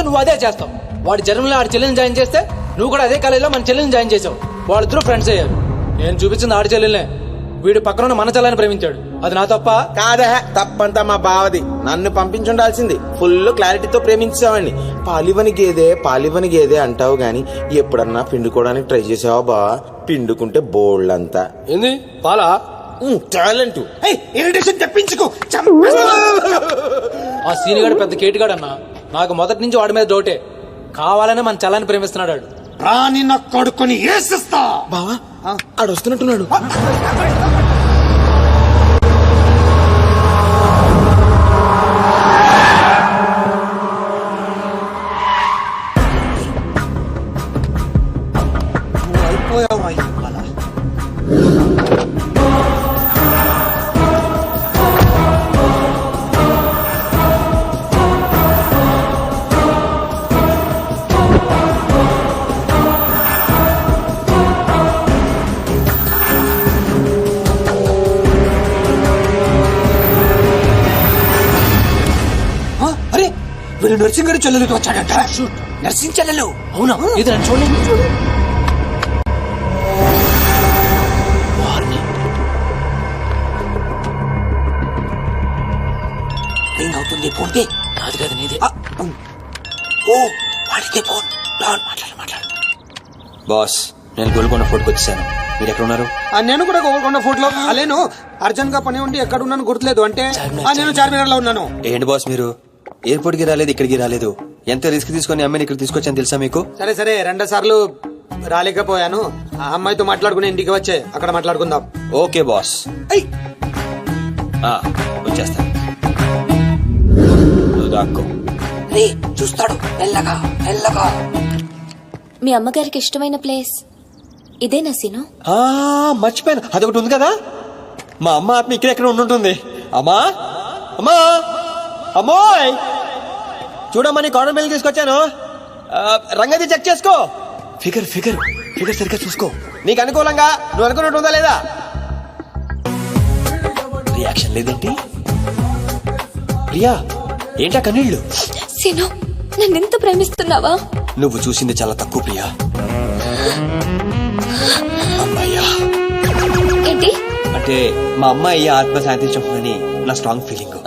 నువ్వు అదే చేస్తావు. వాడి జన్మలో ఆడి చెల్లెని జాయిన్ చేస్తే నువ్వు కూడా అదే కాలేజీలో మన చెల్లెని జాయిన్ చేసావు. వాళ్ళిద్దరూ ఫ్రెండ్స్ అయ్యారు. నేను చూపించింది ఆడి చెల్లెలనే. వీడు పక్కన మన చెల్లని ప్రేమించాడు. అది నా తప్ప కాదా? తప్పంతా మా బావది. నన్ను పంపించుండాల్సింది. ఫుల్ క్లారిటీతో ప్రేమించేవాడిని. పాలివని గేదే అంటావు గాని ఎప్పుడన్నా పిండుకోవడానికి ట్రై చేసావా బా? పిండుకుంటే బోల్డ్ అంతా. ఏంది పాలా? టాలెంట్. ఇరిటేషన్ తెప్పించుకో. ఆ సీనిగాడు పెద్ద కేటుగాడు అన్న. నాకు మొదటి నుంచి వాడి మీద డౌటే. కావాలనే మన చెల్లని ప్రేమిస్తున్నాడు. రాని నా కొడుకుని ఏసిస్తా. బావా ఆడొస్తున్నట్టున్నాడు. అయిపోయావా ఇవాళ? వీళ్ళు నర్సింగ్ గారి చెల్లెలతో వచ్చాడంట. నర్సింగ్ చెల్లెలు? అవునా? ఇది నన్ను చూడండి. రింగ్ అవుతుంది. ఫోన్కి నాది కాదు నీదే. ఓ వాడితే ఫోన్. మాట్లాడు. బాస్, నేను గోల్కొండ ఫోర్ట్కి వచ్చేసాను. మీరు ఎక్కడ ఉన్నారు? నేను కూడా గోల్కొండ ఫోర్ట్లో. అలేను అర్జెంట్ గా పని ఉండి ఎక్కడ ఉన్నాను గుర్తులేదు. అంటే నేను చార్మినార్ లో ఉన్నాను. ఏంటి బాస్ మీరు ఎయిర్పోర్ట్ కి రాలేదు, ఇక్కడికి రాలేదు. ఎంత రిస్క్ తీసుకొని అమ్మాయిని ఇక్కడ తీసుకొచ్చాను తెలుసా మీకు? సరే 2 సార్లు రాలేకపోయాను. ఆ అమ్మాయితో మాట్లాడుకుని ఇంటికి వచ్చే అక్కడ మాట్లాడుకుందాం. ఓకే బాస్, వచ్చేస్తాను. నువ్వు దాక్కో. చూస్తాడు మెల్లగా. మీ అమ్మగారికి ఇష్టమైన ప్లేస్ ఇదేనా సీను? మర్చిపోయాను, అదొకటి ఉంది కదా. మా అమ్మ ఆత్మ ఇక్కడ ఎక్కడ ఉంటుంటుంది. అమ్మా అమ్మా అమ్మోయ్, చూడమ్మా నీ కార్నర్ బిల్ తీసుకొచ్చాను. రంగది చెక్ చేసుకో. ఫిగర్ సరిగ్గా చూసుకో. నీకు అనుకూలంగా నువ్వు అనుకున్నట్టు ఉందా లేదా? రియాక్షన్ లేదేంటి? ప్రియా, ఏంటా కన్నీళ్ళు? సీను, నన్ను ఎంత ప్రేమిస్తున్నావా? నువ్వు చూసింది చాలా తక్కువ ప్రియా. అమ్మాయ్యా ఏంటి అంటే మా అమ్మాయి ఆత్మ శాంతించమని నా స్ట్రాంగ్ ఫీలింగ్.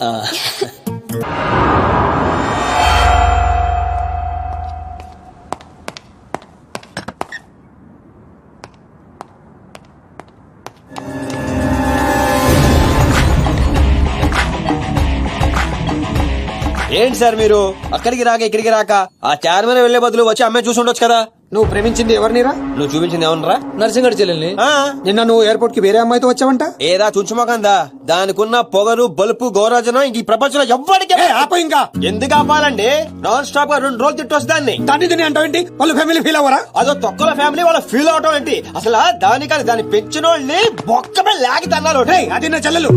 ఏంటి సార్ మీరు అక్కడికి రాక ఇక్కడికి రాక ఆ చార్మినార్ వెళ్లే బదులు వచ్చి అమ్మాయి చూసి ఉండొచ్చు కదా. నువ్వు ప్రేమించింది ఎవరినిరా? నువ్వు చూపించింది ఏమన్నారా? నర్సింగడి చెల్లెల్ని. నిన్న నువ్వు ఎయిర్పోర్ట్ కి వేరే అమ్మాయితో వచ్చావంట. ఏరా చుంచుమోకందా, దానికున్న పొగరు బలుపు గోరాజనం ఈ ప్రపంచంలో ఎవ్వడికి. ఆప ఇంకా ఎందుకు ఆపాలండి? నాన్ స్టాప్ గా 2 రోజులు తిట్టొచ్చు దాన్ని. దాన్ని అంటావేంటి? వాళ్ళ ఫ్యామిలీ ఫీల్ అవ్వరా? అదో తొక్కల ఫ్యామిలీ వాళ్ళ ఫీల్ అవటం ఏంటి? అసలు దానికని దాన్ని పెంచిన వాళ్ళని బొక్కమే లాగి తన్నారు. అది నా చెల్లెలు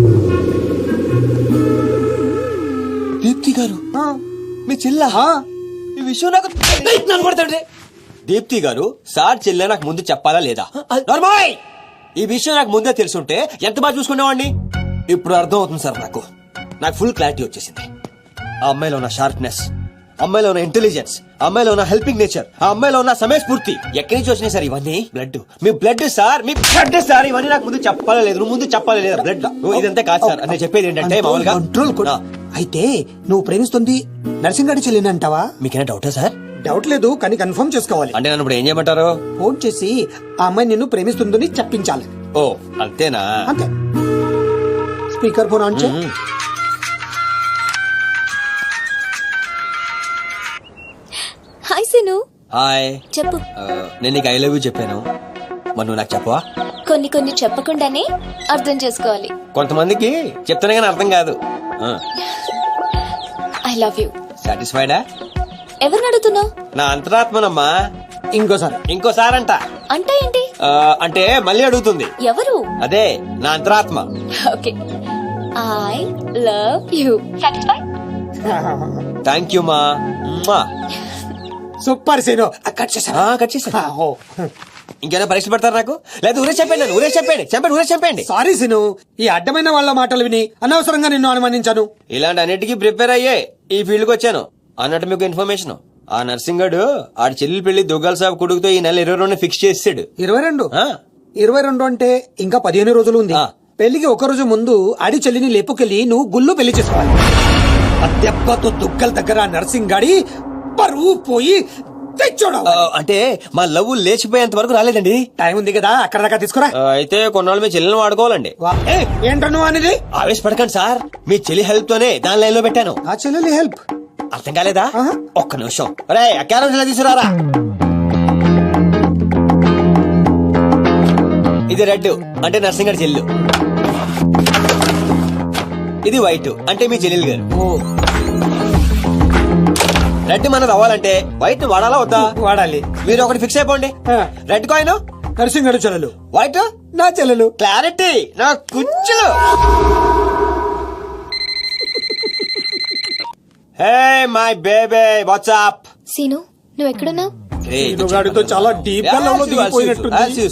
దీప్తి గారు. మీ చెల్ల ఈ విషయం నాకు నన్ను కొడతాడు. దీప్తి గారు సార్ చెల్లె నాకు ముందు చెప్పాలా లేదా? ఈ విషయం నాకు ముందే తెలుసుంటే ఎంత బాగా చూసుకునేవాడిని. ఇప్పుడు అర్థం అవుతుంది సార్. నాకు ఫుల్ క్లారిటీ వచ్చేసింది. ఆ అమ్మాయిలో ఉన్న షార్ప్నెస్, అమ్మాయిలో ఉన్న ఇంటెలిజెన్స్, అమ్మాయిలో ఉన్న హెల్పింగ్ నేచర్, ఆ అమ్మాయిలో ఉన్న సమయస్ఫూర్తి ఎక్కడి నుంచి వచ్చినాయి సార్ ఇవన్నీ? బ్లడ్, మీ బ్లడ్ సార్, మీ బ్లడ్ సార్. ఇవన్నీ నాకు ముందు చెప్పాలా లేదు? నువ్వు ముందు చెప్పాలా లేదా? బ్లడ్ ఇదంతా కాదు సార్. నేను చెప్పేది ఏంటంటే మామూలుగా కంట్రోల్ కూడా. అయితే నువ్వు ప్రేమిస్తుంది నర్సింగాడి చెల్లిని అంటావా? మీకేనా డౌటా సార్? డౌట్ లేదు, కానీ కన్ఫర్మ్ చేసుకోవాలి. అంటే నన్ను ఇప్పుడు ఏం చేయమంటారు? ఫోన్ చేసి ఆ అమ్మాయి నిన్ను ప్రేమిస్తుందని చెప్పించాలి. ఓ అంతేనా? అంతే. స్పీకర్ ఫోన్ ఆన్ చేయి. హాయ్ సీను. హాయ్. చెప్పు. నేను నీకు ఐ లవ్ యూ చెప్పాను, మరి నువ్వు నాకు చెప్పవా? కొన్ని చెప్పకుండానే అర్థం చేసుకోవాలి. కొంతమందికి చెప్తానే కానీ అర్థం కాదు. I love you. సాటిస్ఫైడా? ఎవరిని అడుగుతున్నావు? నా అంతరాత్మనమ్మా. ఇంకోసారి అంట. అంటే ఏంటి? అంటే మళ్ళీ అడుగుతుంది. ఎవరు? అదే నా అంతరాత్మ. Okay, I love you. Satisfy? Thank you మా. Super scene. కట్ చేసా. ఇంకేనా పరీక్ష పెడతారు నాకు? లేదా ఊరే చెప్పండి. సారీ సీను, ఈ అడ్డమైన వాళ్ళ మాటలు విని అనవసరంగా నిన్ను అనుమానించాను. ఇలాంటి అన్నిటికీ ప్రిపేర్ అయ్యే ఈ ఫీల్డ్ కి వచ్చాను అన్నట్టు మీకు ఇన్ఫర్మేషన్. ఆ నర్సింగ్ గడు ఆడి చెల్లెలు పెళ్లి దుగ్గాల సాబ్ కొడుకుతో ఈ నెల 22 ఫిక్స్ చేసాడు 22 ఆ. 22 అంటే ఇంకా 15 రోజులు ఉంది ఆ. పెళ్లికి ఒక రోజు ముందు ఆడి చెల్లిని లేపుకెళ్ళి నువ్వు గుళ్ళు పెళ్లి చేసుకోవాలి అద్దెబ్బతో దుగ్గల దగ్గర ఆ నర్సింగ్ గాడి పరువు పోయి తెచ్చోడం అంటే మా లవ్ లేచిపోయేంత వరకు రాలేదండి. టైం ఉంది కదా అక్కడ దాకా తీసుకురా అయితే కొన్నాళ్ళు మీ చెల్లెలను వాడుకోవాలండి. ఏంటో నువ్వు అనేది ఆవేశపడకండి సార్, మీ చెల్లి హెల్ప్ తోనే దాని లైన్ లో పెట్టాను. ఆ చెల్లెలి హెల్ప్ అర్థం కాలేదా? ఆహా. ఒక్క నిమిషం రే క్యారెట్ తీసుకురారా. ఇది రెడ్ అంటే నర్సింగ్ గారి చెల్లు, ఇది వైట్ అంటే మీ చెల్లెలు గారు. రెడ్ మనది అవ్వాలంటే వైట్ వాడాలా వద్దా? వాడాలి. మీరు ఒకటి ఫిక్స్ అయిపోండి. ఆ. రెడ్ కాయిన్ నర్సింగ్ గారి చెల్లెలు వైట్ నా చెల్లెలు క్లారిటీ నా కుచ్చులు. Hey my baby WhatsApp. Seenu నువ్వు ఎక్కడున్నావు? గాడితో చాలా డీప్ గా లవ్ లో దిగిపోయినట్టుంది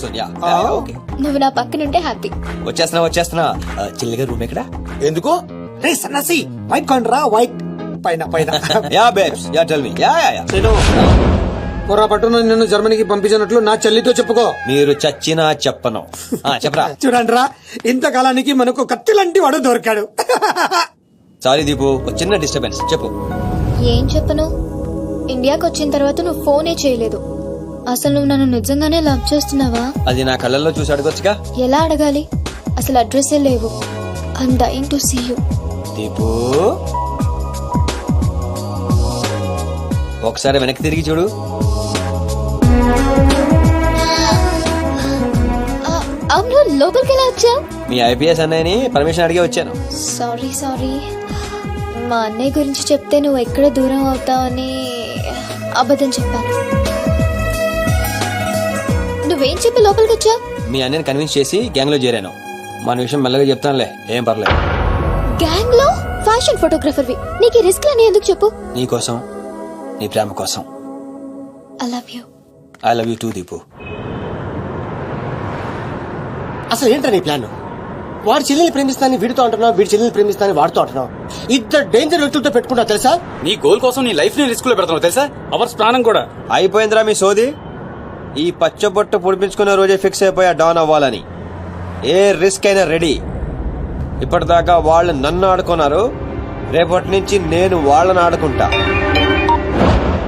నువ్వు నా పక్కనుంటే హ్యాపీ. వచ్చేస్తున్నా. చిల్లిగా రూమ్ ఎక్కడ? ఎందుకు? రే సన్నసి వైట్ కాయిన్ రా వైట్ పైన పైన yeah babes yeah tell me. యా పొరా పట్టున నిన్ను జర్మనీకి పంపించినట్లు నా చెల్లితో చెప్పుకో. మీరు చచ్చినా చెప్పను. చెప్పరా. చూడండి రా ఇంతకాలానికి మనకు కత్తి లాంటి వాడు దొరికాడు. సారీ దీపు, ఒక చిన్న డిస్టర్బెన్స్. చెప్పు. ఏం చెప్పను? ఇండియాకి వచ్చిన తర్వాత నువ్వు ఫోనే చేయలేదు. అసలు నువ్వు నన్ను నిజంగానే లవ్ చేస్తున్నావా? అది నా కళ్ళల్లో చూసి అడగొచ్చుగా. ఎలా అడగాలి? అసలు అడ్రస్సే లేవు. I'm dying to see you. Deepu ఒకసారి వెనక్కి తిరిగి చూడు. అవును లోపలికి ఎలా వచ్చావు? మీ ఐపీఎస్ అన్నయ్యని పర్మిషన్ అడిగి వచ్చాను. సారీ మా అన్నయ్య గురించి చెప్తే నువ్వు ఎక్కడ దూరం అవుతావని అబద్ధం చెప్పాను. నువ్వేం చెప్పి లోపలికి వచ్చావు? మీ అన్నయ్యని కన్విన్స్ చేసి గ్యాంగ్ లో చేరాను. మన విషయం మెల్లగా చెప్తానులే, ఏం పర్లేదు. గ్యాంగ్ లో ఫ్యాషన్ ఫోటోగ్రాఫర్వి, నీకు ఈ రిస్క్ అని ఎందుకు చెప్పు? నీ కోసం, నీ ప్రేమ కోసం. I love you. I love you two Deepu. అసలు ఏంటో నీ ప్లాన్? వాడి చెల్లెల్ని ప్రేమిస్తానని వీడితో అంటున్నావు, వీడి చెల్లెల్ని ప్రేమిస్తానని వాడితో అంటున్నావు. ఇద్దరు డేంజర్ వ్యక్తులతో పెట్టుకుంటా తెలుసా? నీ గోల్ కోసం నీ లైఫ్ ని రిస్క్ లో పెడుతున్నావు తెలుసా? అవర్స్ ప్రాణం కూడా. అయిపోయిందిరా మీ సోది. ఈ పచ్చబొట్టు పొడిపించుకునే రోజే ఫిక్స్ అయిపోయా డాన్ అవ్వాలని. ఏ రిస్క్ అయినా రెడీ. ఇప్పటిదాకా వాళ్ళు నన్ను ఆడుకున్నారు, రేపటి నుంచి నేను వాళ్ళని ఆడుకుంటా.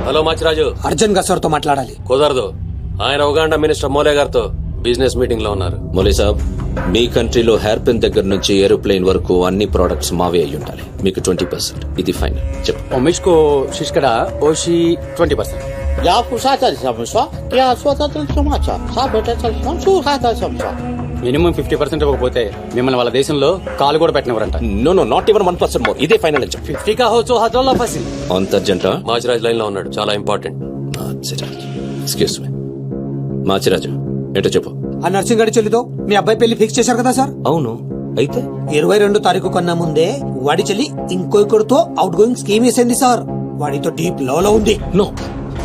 హలో మాచిరాజు, అర్జున్ గా సార్ తో మాట్లాడాలి. కుదరదు. ఆయన ఉగాండా మినిస్టర్ మోలే గారితో బిజినెస్ మీటింగ్ లో ఉన్నారు. మోలీ సాబ్, మీ కంట్రీలో హెయిర్ పిన్ దగ్గర నుంచి ఏరోప్లేన్ వరకు అన్ని ప్రొడక్ట్స్ మావే అయి ఉండాలి. మీకు 20%. ఇది ఫైనల్. చెప్పు. ఒమిష్కో శిష్కడ ఓషి 20%. యా పుషాచారి సమస్య యా స్వతంత్ర సమాచార సాబెట సమస్య మినిమం 50% ఇవ్వకపోతే మిమ్మల్ని వాళ్ళ దేశంలో కాలు కూడా పెట్టినవరంట. No not even 1% more. ఇదే ఫైనల్ అని చెప్పు. 50 కా హోచో హజార్లో ఫసి. అంత అర్జెంటా? మాచిరాజ్ లైన్ లో ఉన్నాడు, చాలా important. Machiraj, excuse me. Machiraju ఏంటో చెప్పు. ఆ నర్సింగ్ గారి చెల్లితో మీ అబ్బాయి పెళ్లి ఫిక్స్ చేశారు కదా సార్? అవును, అయితే 22 తారీఖు కన్నా ముందే వాడి చెల్లి ఇంకొకరితో అవుట్ గోయింగ్ స్కీమ్ వేసింది సార్. వాడితో డీప్ లో ఉంది. నో,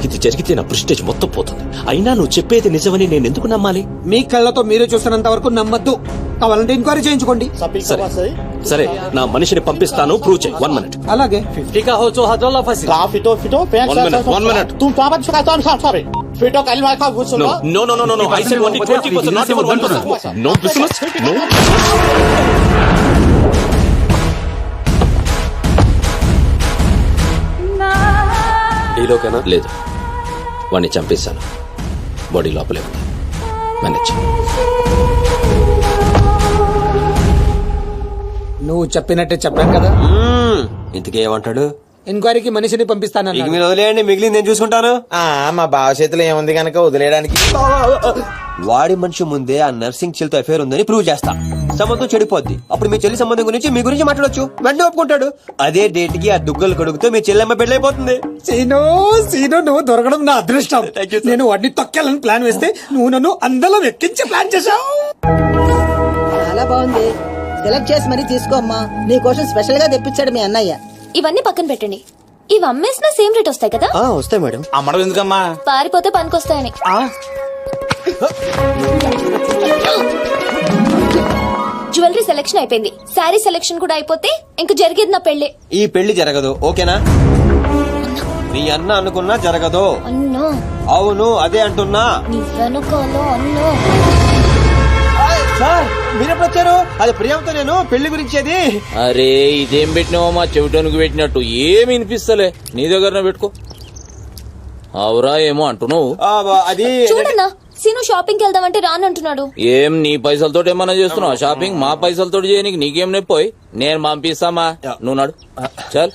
ఇది జరిగితే నా ప్రెస్టేజ్ మొత్తం పోతుంది. అయినా నువ్వు చెప్పేది నిజమని నేను ఎందుకు నమ్మాలి? మీ కళ్ళతో మీరే చూస్తున్నంత వరకు నమ్మద్దు. కావాలంటే ఎంక్వైరీ చేయించుకోండి. సరే, నా మనిషిని పంపిస్తాను, ప్రూవ్ చేయి. 1 minute. అలాగే 50 కా హోచో హజార్లో ఫసి. కాఫీతో ఫిటో 1 minute. तुम तो आपन सुखाता हूं सॉरी ఫిటో కలిమా కా గుర్తున్నా. No. I said only 20%, not even 1%. No business. No. డీలోకేనా? లేదు, వాడిని చంపేశాను. బాడీ లోపలే ఉంది. మేనేజ్. నువ్వు చెప్పినట్టే చెప్పాను కదా. ఇంతకీ ఏమంటాడు? ఎంక్వైరీకి మనిషిని ఇక పంపిస్తానన్నాడు. మీరు వదిలేయండి, మిగిలింది నేను చూసుకుంటాను. మా బావ చేతిలో ఏముంది గనక వదిలేయడానికి. వాడి మనిషి ముందే ఆ నర్సింగ్ చెల్లితో అఫేర్ ఉందని ప్రూవ్ చేస్తా. సంబంధం చెడిపోద్ది. అప్పుడు మీ చెల్లి సంబంధం గురించి మీ గురించి మాట్లాడొచ్చు. వెంటనే ఒప్పుకుంటాడు. అదే డేట్ కి ఆ దుగ్గలు కొడుకుతో మీ చెల్లెమ్మ పెళ్ళైపోతుంది. సీను నువ్వు దొరకడం నా అదృష్టం. Thank you, sir. నేను వాడిని తొక్కాలని ప్లాన్ వేస్తే నువ్వు నన్ను అందలో ఎక్కించి ప్లాన్ చేశావు. చాలా బాగుంది. సెలెక్ట్ చేసి మరీ తీసుకోమ్మా. నీకోసం స్పెషల్ గా తెప్పించాడు మీ అన్నయ్య. ఇవన్నీ పక్కన పెట్టండి. ఇవి అమ్మేసిన సేమ్ రేట్ వస్తాయి కదా? వస్తాయి మేడం. అమ్మడం ఎందుకమ్మా? పారిపోతే పనికొస్తాయని. జ్యువెలరీ సెలెక్షన్ అయిపోయింది, శారీ సెలెక్షన్ కూడా అయిపోతే ఇంక జరిగేది నా పెళ్లి. ఈ పెళ్లి జరగదు, ఓకేనా? మీ అన్న అనుకున్నా జరగదు. అన్నా అవును అదే అంటున్నా. నీ వెనకాల అన్నా. సార్ మీరెప్పుడు వచ్చారు? అది ప్రియాంతో నేను పెళ్లి గురించి అది. అరే ఇదేం పెట్టినావో మా చెవిటోనికి పెట్టినట్టు ఏమి వినిపిస్తలే, నీ దగ్గర పెట్టుకో. అవురా ఏమో అంటున్నావు. అది చూడన్నా సీను షాపింగ్ వెళ్దామంటే రానంటున్నాడు. ఏం నీ పైసలతో ఏమన్నా చేస్తున్నావు షాపింగ్? మా పైసలతో చేయనీకి నీకేం నొప్పోయి? నేను పంపిస్తామా, నువ్వు నాడు చల్.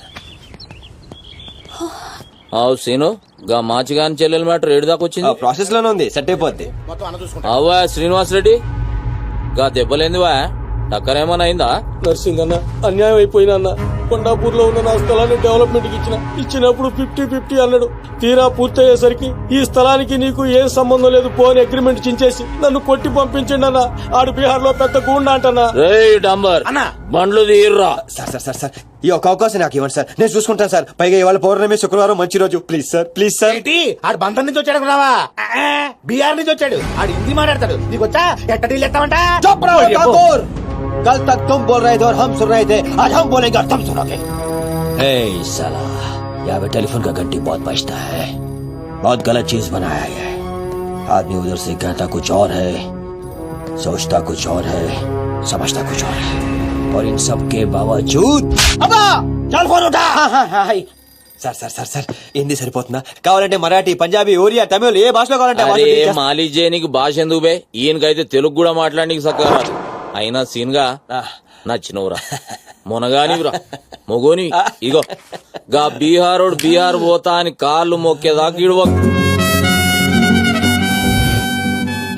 అవు సీను గా మాచిగాని చెల్లెల మ్యాటర్ ఏడు దాకా వచ్చింది. ప్రాసెస్ లోనే ఉంది, సెట్ అయిపోద్ది. అవ్వా శ్రీనివాస్ రెడ్డి గా దెబ్బలేందివా? టక్కరేమన్నా అయిందా? నర్సింగ్ అన్న అన్యాయం అయిపోయినా అన్న. కొండాపూర్ లో ఉన్న నా స్థలాన్ని డెవలప్మెంట్ కి ఇచ్చినప్పుడు 50-50 అన్నాడు. తీరా పూర్తయ్యేసరికి ఈ స్థలానికి నీకు ఏం సంబంధం లేదు పో అని అగ్రిమెంట్ చించేసి నన్ను కొట్టి పంపించండి అన్న. ఆడు బీహార్ లో పెద్ద గూండా అంటన్నా. రేయ్ డంబర్ బండ్లు తీర్రా. సార్ ఈ ఒక అవకాశం నాకు ఇవ్వండి సార్, నేను చూసుకుంటాను సార్. పైగా ఇవాళ పౌర్ణమి, శుక్రవారం మంచి రోజు. Please sir, please sir. ఆడు బంధం నుంచి వచ్చాడు అనుకున్నావా? బీహార్ నుంచి వచ్చాడు. ఆడు హిందీ మాట్లాడతాడు. నీకు వచ్చా ఎట్ట డీల్ ఎత్తామంట? कल तक तुम बोल रहे थे और हम सुन रहे थे, आज हम बोलेंगे और तुम सुनोगे. साला यहाँ पे टेलीफोन का घंटी बहुत बजता है. बहुत गलत चीज बनाया है. आदमी उधर से कहता कुछ और है, सोचता कुछ और है, समझता कुछ और है, और इन सब के बावजूद चल फोन उठा. Sir sir sir sir Hindi సరిపోతుందా? కావాలంటే మరాఠీ, పంజాబీ, ఒరియా, తమిళ్ ఏ భాషలో కావాలంటే. మాలి చేయనికి భాష ఎందుకు బే? ఈయనకైతే తెలుగు కూడా మాట్లాడడానికి సక్కగా రాదు. అయినా సీన్ గా నచ్చినవురా, మునగానివిరా, మొగోని. ఇగో గా బీహారోడు బీహార్ పోతా అని కాళ్ళు మొక్కేదాకా ఇడవ.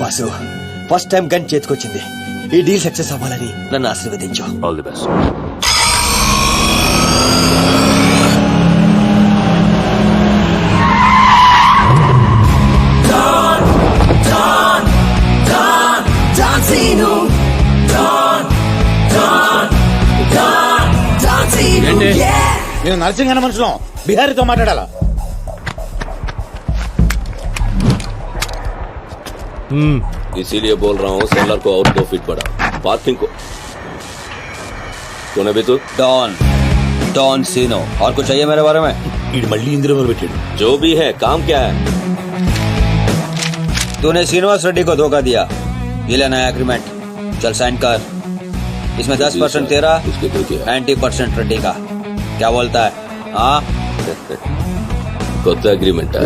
బాసు ఫస్ట్ టైం గన్ చేతికొచ్చింది. ఈ డీల్ సక్సెస్ అవ్వాలని నన్ను ఆశీర్వదించు. All the best. నేను నరసింహ మనుషులం బిహారీతో మాట్లాడాలా? इसीलिए बोल रहा हूँ सेलर को और 2 फीट बढ़ा, पार्किंग को. कौन है बे तू? डॉन सीनो. और कुछ चाहिए मेरे बारे में? మళ్ళీ ఇందులో పెట్టాడు. जो भी है काम क्या है? तूने श्रीनिवास रेड्डी को धोखा दिया. ये लेना है एग्रीमेंट, चल साइन कर. इसमें 10% तेरा, 90% रेड्डी का. क्या बोलता है? हाँ కొత్త అగ్రిమెంట్.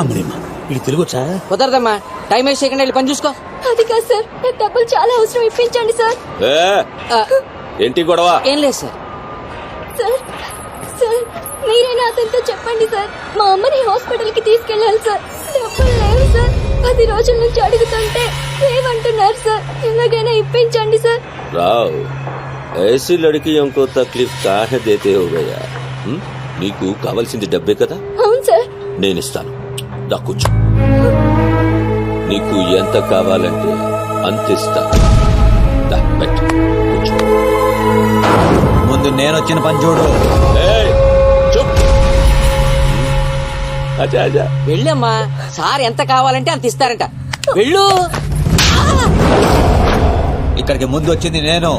అమ్మేమా ఇది తెలుగు వచ్చా? కుదరదమ్మా, టైం వేస్ట్ చేయకుండా వెళ్ళి పని చూసుకో. అది కాదు సార్, నాకు డబ్బులు చాలా అవసరం, ఇప్పించండి సార్. ఏంటి గొడవ? ఏం లేదు సార్. సార్ సార్ మీరైనా అతనితో చెప్పండి సార్. మా అమ్మని హాస్పిటల్ కి తీసుకెళ్ళాలి సార్. డబ్బులు లేవు సార్. 10 రోజుల నుంచి అడుగుతుంటే లేవంటున్నారు సార్. ఎలాగైనా ఇప్పించండి సార్. రావ్ ऐसी लड़कियों को तकलीफ काहे देते हो गया? నీకు కావాల్సింది డబ్బే కదా? అవును సార్. నేను ఇస్తాను, దా కూర్చో. నీకు ఎంత కావాలంటే అంత ఇస్తాను. దా పెట్టు, కూర్చో. ముందు నేను వచ్చిన పని చూడు. చూప్. అచ్చా అచ్చా వెళ్ళమ్మా, సార్ ఎంత కావాలంటే అంత ఇస్తారంట. వెళ్ళు. ఇక్కడికి ముందు వచ్చింది నేను.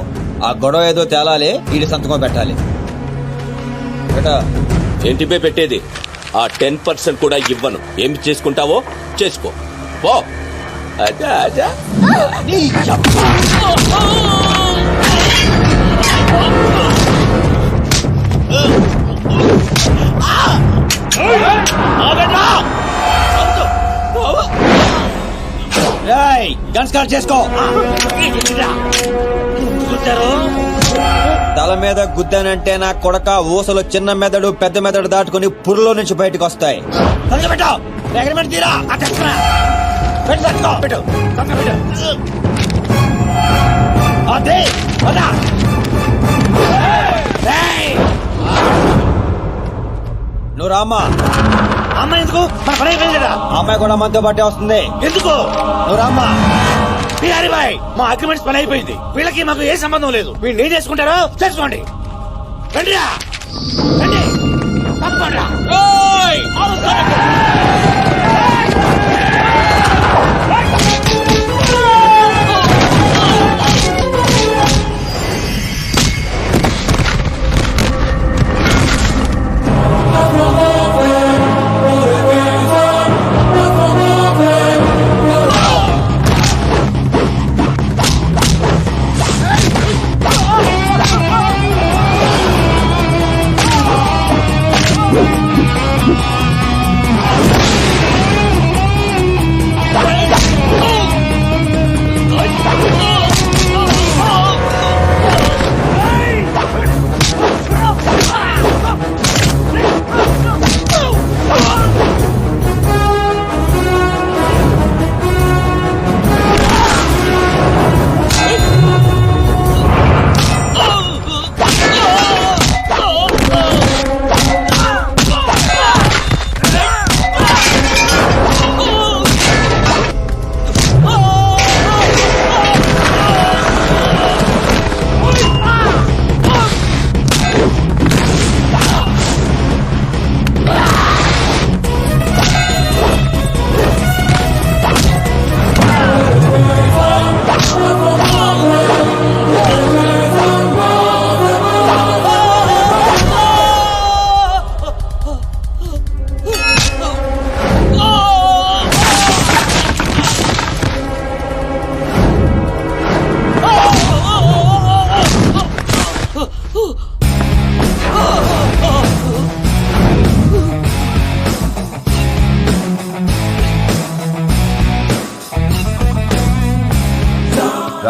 ఆ గొడవ ఏదో తేలాలి, ఈడి సంతకం పెట్టాలి. ఏంటి పే పెట్టేది? ఆ 10% కూడా ఇవ్వను. ఏమి చేసుకుంటావో చేసుకో పో. అచ్చా అచ్చా. గన్ స్టార్ట్ చేసుకో. తల మీద గుద్దానంటే నా కొడక ఊసలు చిన్న మెదడు పెద్ద మెదడు దాటుకుని పురులో నుంచి బయటకు వస్తాయి. నువ్వు రామ్మా. అమ్మాయి ఎందుకు? మన పని అయిపోయింది కదా. అమ్మాయి కూడా మనతో పాటే వస్తుంది. ఎందుకు? నువ్వు రామ్మా. బిహారీ బాయ్, మా అగ్రిమెంట్స్ పని అయిపోయింది. వీళ్ళకి మాకు ఏ సంబంధం లేదు. వీళ్ళు ఏం చేసుకుంటారో చేసుకోండి. రండిరా, రండి, తప్పకుండా.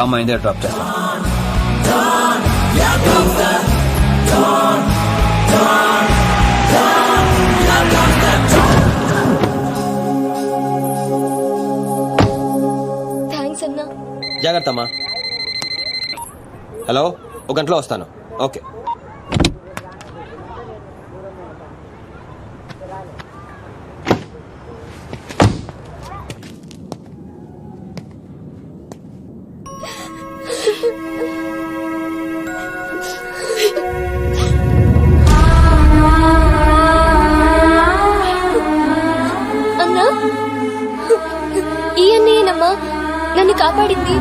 అమ్మాయిందే డ్రాప్ చేస్తా. థ్యాంక్స్ అన్నా. జాగ్రత్త అమ్మా. హలో, ఒక గంటలో వస్తాను. ఓకే. అన్నా, ఈ అన్నయ్యనమ్మా నన్ను కాపాడింది.